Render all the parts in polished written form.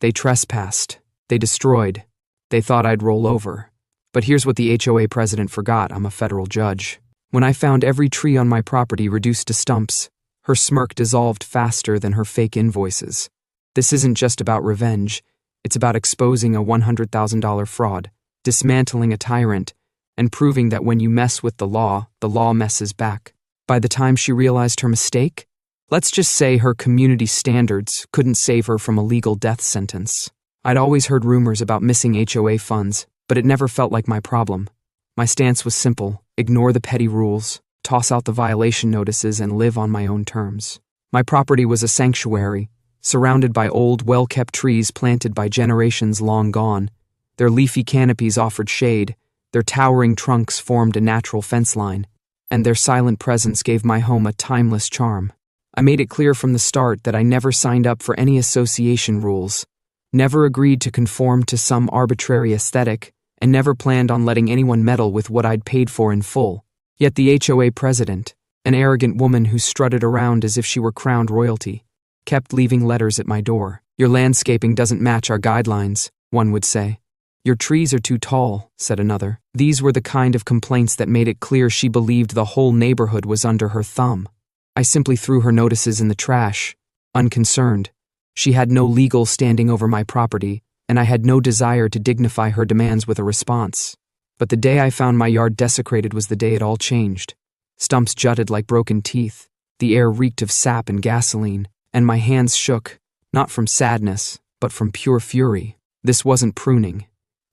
They trespassed. They destroyed. They thought I'd roll over. But here's what the HOA president forgot: I'm a federal judge. When I found every tree on my property reduced to stumps, her smirk dissolved faster than her fake invoices. This isn't just about revenge. It's about exposing a $100,000 fraud, dismantling a tyrant, and proving that when you mess with the law messes back. By the time she realized her mistake, let's just say her community standards couldn't save her from a legal death sentence. I'd always heard rumors about missing HOA funds, but it never felt like my problem. My stance was simple: ignore the petty rules, toss out the violation notices, and live on my own terms. My property was a sanctuary, surrounded by old, well-kept trees planted by generations long gone. Their leafy canopies offered shade, their towering trunks formed a natural fence line, and their silent presence gave my home a timeless charm. I made it clear from the start that I never signed up for any association rules, never agreed to conform to some arbitrary aesthetic, and never planned on letting anyone meddle with what I'd paid for in full. Yet the HOA president, an arrogant woman who strutted around as if she were crowned royalty, kept leaving letters at my door. "Your landscaping doesn't match our guidelines," one would say. "Your trees are too tall," said another. These were the kind of complaints that made it clear she believed the whole neighborhood was under her thumb. I simply threw her notices in the trash, unconcerned. She had no legal standing over my property, and I had no desire to dignify her demands with a response. But the day I found my yard desecrated was the day it all changed. Stumps jutted like broken teeth, the air reeked of sap and gasoline, and my hands shook, not from sadness, but from pure fury. This wasn't pruning.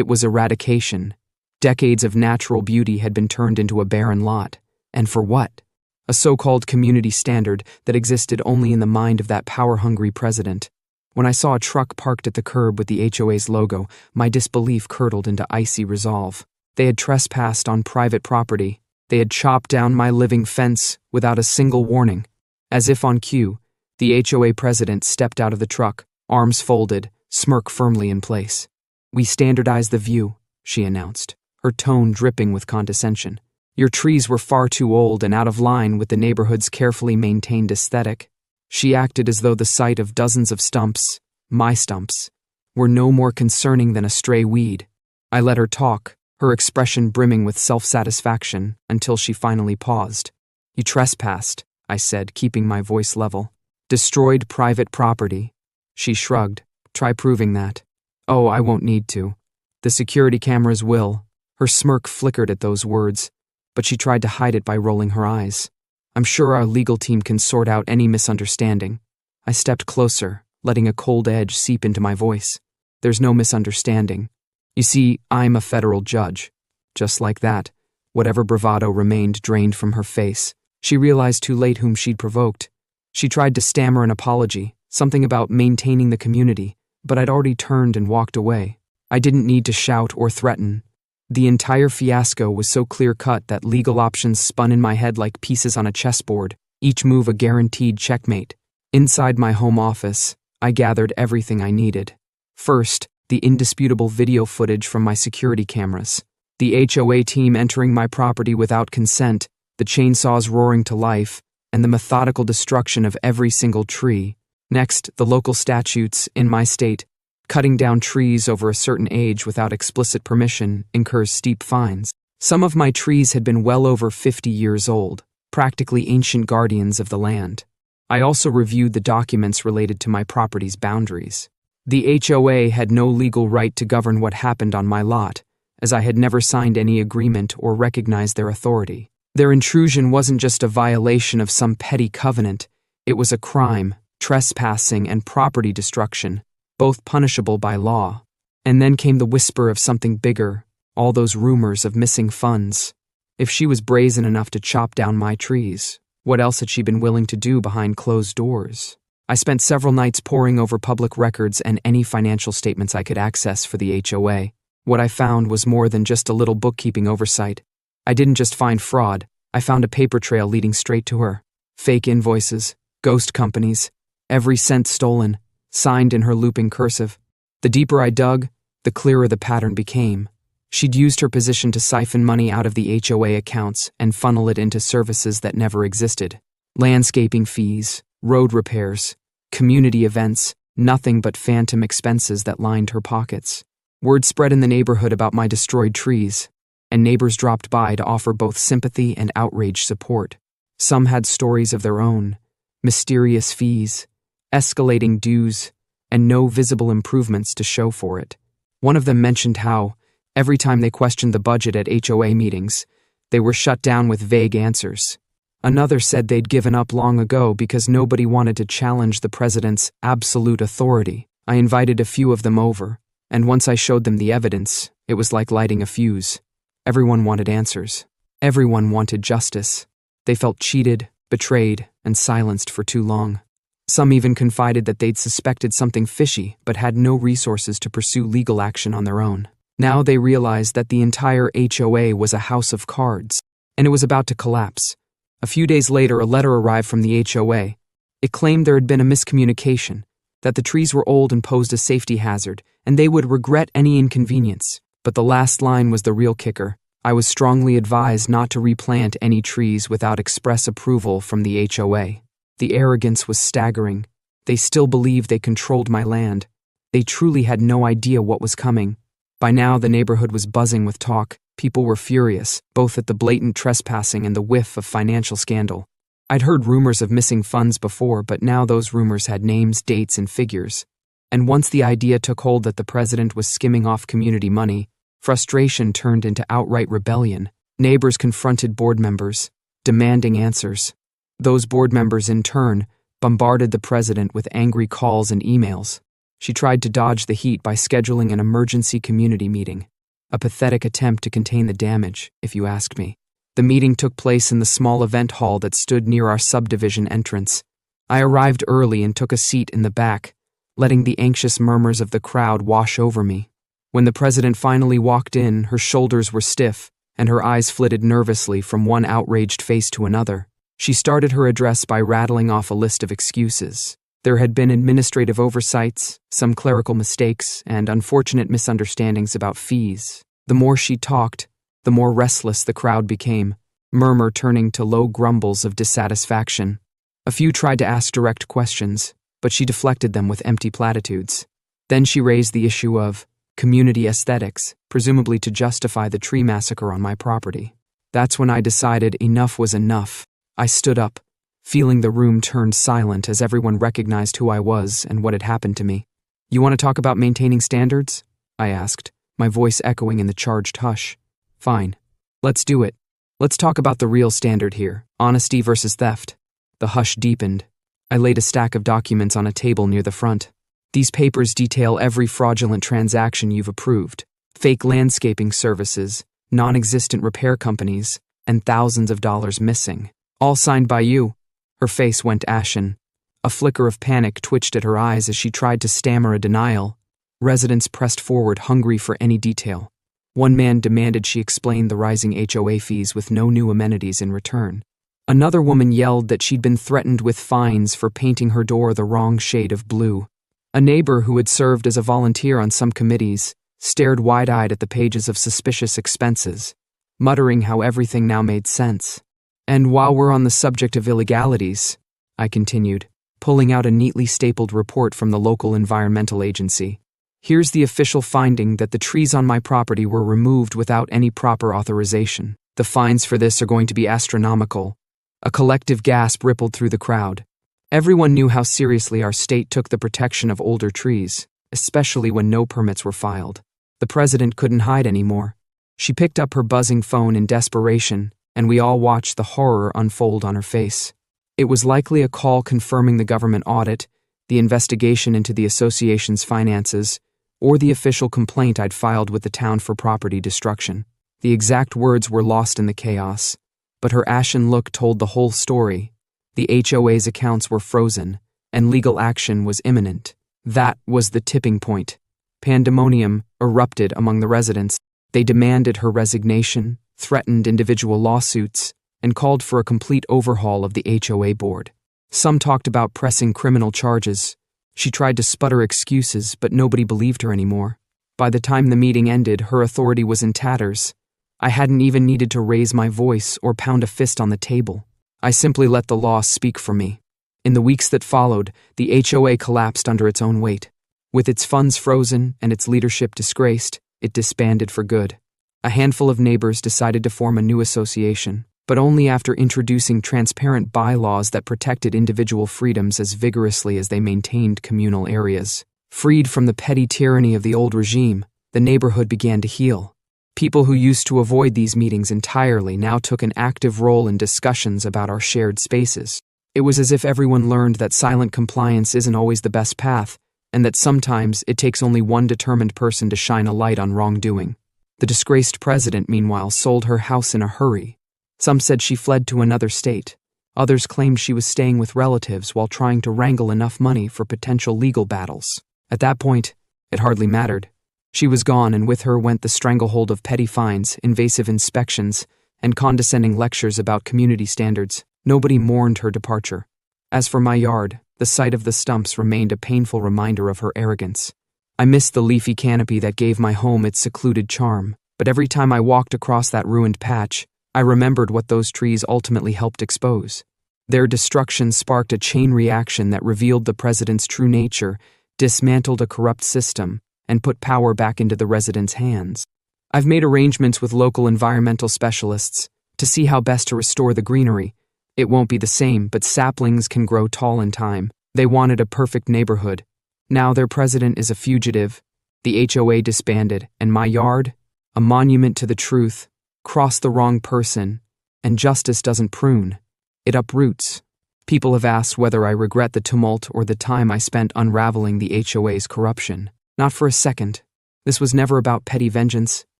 It was eradication. Decades of natural beauty had been turned into a barren lot. And for what? A so-called community standard that existed only in the mind of that power-hungry president. When I saw a truck parked at the curb with the HOA's logo, my disbelief curdled into icy resolve. They had trespassed on private property. They had chopped down my living fence without a single warning. As if on cue, the HOA president stepped out of the truck, arms folded, smirk firmly in place. "We standardized the view," she announced, her tone dripping with condescension. "Your trees were far too old and out of line with the neighborhood's carefully maintained aesthetic." She acted as though the sight of dozens of stumps, my stumps, were no more concerning than a stray weed. I let her talk, her expression brimming with self-satisfaction, until she finally paused. "You trespassed," I said, keeping my voice level. "Destroyed private property." She shrugged. "Try proving that." "Oh, I won't need to. The security cameras will." Her smirk flickered at those words, but she tried to hide it by rolling her eyes. "I'm sure our legal team can sort out any misunderstanding." I stepped closer, letting a cold edge seep into my voice. "There's no misunderstanding. You see, I'm a federal judge." Just like that, whatever bravado remained drained from her face. She realized too late whom she'd provoked. She tried to stammer an apology, something about maintaining the community, but I'd already turned and walked away. I didn't need to shout or threaten. The entire fiasco was so clear-cut that legal options spun in my head like pieces on a chessboard, each move a guaranteed checkmate. Inside my home office, I gathered everything I needed. First, the indisputable video footage from my security cameras. The HOA team entering my property without consent, the chainsaws roaring to life, and the methodical destruction of every single tree. Next, the local statutes in my state. Cutting down trees over a certain age without explicit permission incurs steep fines. Some of my trees had been well over 50 years old, practically ancient guardians of the land. I also reviewed the documents related to my property's boundaries. The HOA had no legal right to govern what happened on my lot, as I had never signed any agreement or recognized their authority. Their intrusion wasn't just a violation of some petty covenant, it was a crime, trespassing and property destruction, both punishable by law. And then came the whisper of something bigger, all those rumors of missing funds. If she was brazen enough to chop down my trees, what else had she been willing to do behind closed doors? I spent several nights poring over public records and any financial statements I could access for the HOA. What I found was more than just a little bookkeeping oversight. I didn't just find fraud, I found a paper trail leading straight to her. Fake invoices, ghost companies, every cent stolen, signed in her looping cursive. The deeper I dug, the clearer the pattern became. She'd used her position to siphon money out of the HOA accounts and funnel it into services that never existed. Landscaping fees, road repairs, community events, Nothing but phantom expenses that lined her pockets. Word spread in the neighborhood about my destroyed trees, and neighbors dropped by to offer both sympathy and outraged support. Some had stories of their own, mysterious fees, escalating dues, and no visible improvements to show for it. One of them mentioned how, every time they questioned the budget at HOA meetings, they were shut down with vague answers. Another said they'd given up long ago because nobody wanted to challenge the president's absolute authority. I invited a few of them over, and once I showed them the evidence, it was like lighting a fuse. Everyone wanted answers. Everyone wanted justice. They felt cheated, betrayed, and silenced for too long. Some even confided that they'd suspected something fishy but had no resources to pursue legal action on their own. Now they realized that the entire HOA was a house of cards, and it was about to collapse. A few days later, a letter arrived from the HOA. It claimed there had been a miscommunication, that the trees were old and posed a safety hazard, and they would regret any inconvenience. But the last line was the real kicker. I was strongly advised not to replant any trees without express approval from the HOA. The arrogance was staggering. They still believed they controlled my land. They truly had no idea what was coming. By now, the neighborhood was buzzing with talk. People were furious, both at the blatant trespassing and the whiff of financial scandal. I'd heard rumors of missing funds before, but now those rumors had names, dates, and figures. And once the idea took hold that the president was skimming off community money, frustration turned into outright rebellion. Neighbors confronted board members, demanding answers. Those board members, in turn, bombarded the president with angry calls and emails. She tried to dodge the heat by scheduling an emergency community meeting. A pathetic attempt to contain the damage, if you ask me. The meeting took place in the small event hall that stood near our subdivision entrance. I arrived early and took a seat in the back, letting the anxious murmurs of the crowd wash over me. When the president finally walked in, her shoulders were stiff, and her eyes flitted nervously from one outraged face to another. She started her address by rattling off a list of excuses. There had been administrative oversights, some clerical mistakes, and unfortunate misunderstandings about fees. The more she talked, the more restless the crowd became, murmur turning to low grumbles of dissatisfaction. A few tried to ask direct questions, but she deflected them with empty platitudes. Then she raised the issue of community aesthetics, presumably to justify the tree massacre on my property. That's when I decided enough was enough. I stood up, feeling the room turned silent as everyone recognized who I was and what had happened to me. "You want to talk about maintaining standards?" I asked, my voice echoing in the charged hush. "Fine. Let's do it. Let's talk about the real standard here, honesty versus theft." The hush deepened. I laid a stack of documents on a table near the front. "These papers detail every fraudulent transaction you've approved, fake landscaping services, non-existent repair companies, and thousands of dollars missing. All signed by you." Her face went ashen. A flicker of panic twitched at her eyes as she tried to stammer a denial. Residents pressed forward, hungry for any detail. One man demanded she explain the rising HOA fees with no new amenities in return. Another woman yelled that she'd been threatened with fines for painting her door the wrong shade of blue. A neighbor who had served as a volunteer on some committees stared wide-eyed at the pages of suspicious expenses, muttering how everything now made sense. "And while we're on the subject of illegalities," I continued, pulling out a neatly stapled report from the local environmental agency, "here's the official finding that the trees on my property were removed without any proper authorization. The fines for this are going to be astronomical." A collective gasp rippled through the crowd. Everyone knew how seriously our state took the protection of older trees, especially when no permits were filed. The president couldn't hide anymore. She picked up her buzzing phone in desperation, and we all watched the horror unfold on her face. It was likely a call confirming the government audit, the investigation into the association's finances, or the official complaint I'd filed with the town for property destruction. The exact words were lost in the chaos, but her ashen look told the whole story. The HOA's accounts were frozen, and legal action was imminent. That was the tipping point. Pandemonium erupted among the residents. They demanded her resignation, threatened individual lawsuits, and called for a complete overhaul of the HOA board. Some talked about pressing criminal charges. She tried to sputter excuses, but nobody believed her anymore. By the time the meeting ended, her authority was in tatters. I hadn't even needed to raise my voice or pound a fist on the table. I simply let the law speak for me. In the weeks that followed, the HOA collapsed under its own weight. With its funds frozen and its leadership disgraced, it disbanded for good. A handful of neighbors decided to form a new association, but only after introducing transparent bylaws that protected individual freedoms as vigorously as they maintained communal areas. Freed from the petty tyranny of the old regime, the neighborhood began to heal. People who used to avoid these meetings entirely now took an active role in discussions about our shared spaces. It was as if everyone learned that silent compliance isn't always the best path, and that sometimes it takes only one determined person to shine a light on wrongdoing. The disgraced president, meanwhile, sold her house in a hurry. Some said she fled to another state. Others claimed she was staying with relatives while trying to wrangle enough money for potential legal battles. At that point, it hardly mattered. She was gone, and with her went the stranglehold of petty fines, invasive inspections, and condescending lectures about community standards. Nobody mourned her departure. As for my yard, the sight of the stumps remained a painful reminder of her arrogance. I missed the leafy canopy that gave my home its secluded charm, but every time I walked across that ruined patch, I remembered what those trees ultimately helped expose. Their destruction sparked a chain reaction that revealed the president's true nature, dismantled a corrupt system, and put power back into the residents' hands. I've made arrangements with local environmental specialists to see how best to restore the greenery. It won't be the same, but saplings can grow tall in time. They wanted a perfect neighborhood. Now their president is a fugitive. The HOA disbanded, and my yard, a monument to the truth, crossed the wrong person, and justice doesn't prune. It uproots. People have asked whether I regret the tumult or the time I spent unraveling the HOA's corruption. Not for a second. This was never about petty vengeance.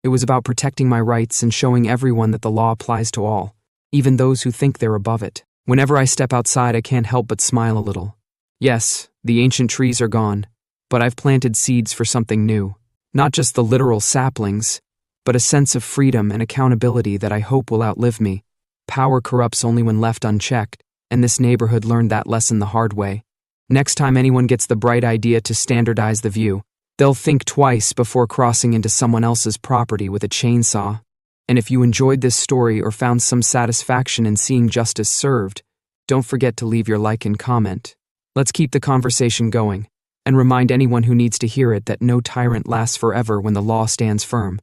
It was about protecting my rights and showing everyone that the law applies to all, even those who think they're above it. Whenever I step outside, I can't help but smile a little. Yes, the ancient trees are gone, but I've planted seeds for something new. Not just the literal saplings, but a sense of freedom and accountability that I hope will outlive me. Power corrupts only when left unchecked, and this neighborhood learned that lesson the hard way. Next time anyone gets the bright idea to standardize the view, they'll think twice before crossing into someone else's property with a chainsaw. And if you enjoyed this story or found some satisfaction in seeing justice served, don't forget to leave your like and comment. Let's keep the conversation going, and remind anyone who needs to hear it that no tyrant lasts forever when the law stands firm.